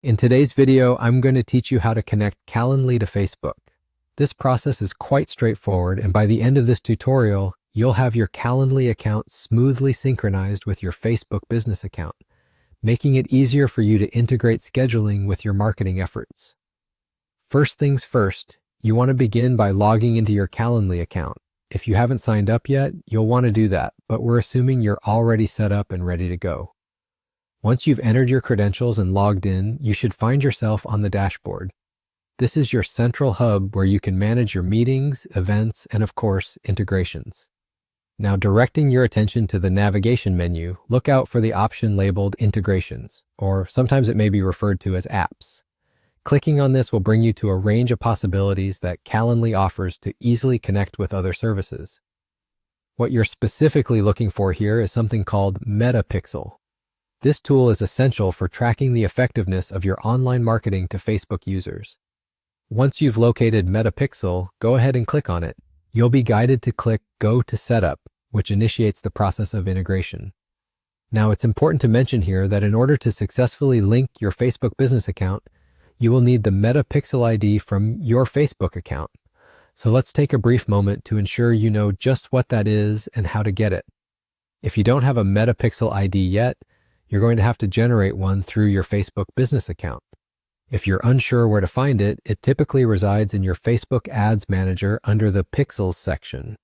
In today's video, I'm going to teach you how to connect Calendly to Facebook. This process is quite straightforward, and by the end of this tutorial, you'll have your Calendly account smoothly synchronized with your Facebook business account, making it easier for you to integrate scheduling with your marketing efforts. First things first, you want to begin by logging into your Calendly account. If you haven't signed up yet, you'll want to do that, but we're assuming you're already set up and ready to go. Once you've entered your credentials and logged in, you should find yourself on the dashboard. This is your central hub where you can manage your meetings, events, and of course, integrations. Now, directing your attention to the navigation menu, look out for the option labeled Integrations, or sometimes it may be referred to as Apps. Clicking on this will bring you to a range of possibilities that Calendly offers to easily connect with other services. What you're specifically looking for here is something called MetaPixel. This tool is essential for tracking the effectiveness of your online marketing to Facebook users. Once you've located MetaPixel, go ahead and click on it. You'll be guided to click Go to Setup, which initiates the process of integration. Now, it's important to mention here that in order to successfully link your Facebook business account, you will need the MetaPixel ID from your Facebook account. So let's take a brief moment to ensure you know just what that is and how to get it. If you don't have a MetaPixel ID yet, you're going to have to generate one through your Facebook business account. If you're unsure where to find it, it typically resides in your Facebook Ads Manager under the Pixels section.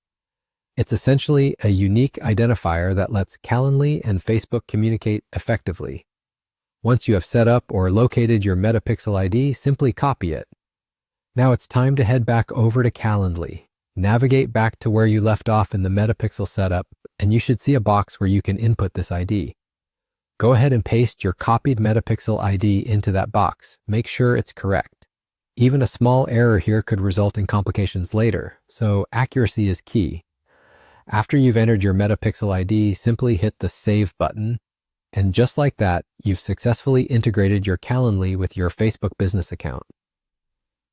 It's essentially a unique identifier that lets Calendly and Facebook communicate effectively. Once you have set up or located your MetaPixel ID, simply copy it. Now it's time to head back over to Calendly. Navigate back to where you left off in the MetaPixel setup, and you should see a box where you can input this ID. Go ahead and paste your copied MetaPixel ID into that box. Make sure it's correct. Even a small error here could result in complications later, so accuracy is key. After you've entered your MetaPixel ID, simply hit the Save button. And just like that, you've successfully integrated your Calendly with your Facebook business account.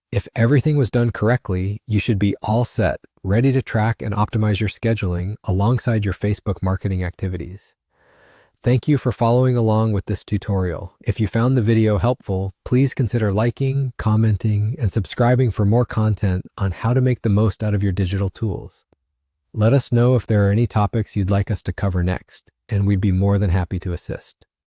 If everything was done correctly, you should be all set, ready to track and optimize your scheduling alongside your Facebook marketing activities. Thank you for following along with this tutorial. If you found the video helpful, please consider liking, commenting, and subscribing for more content on how to make the most out of your digital tools. Let us know if there are any topics you'd like us to cover next, and we'd be more than happy to assist.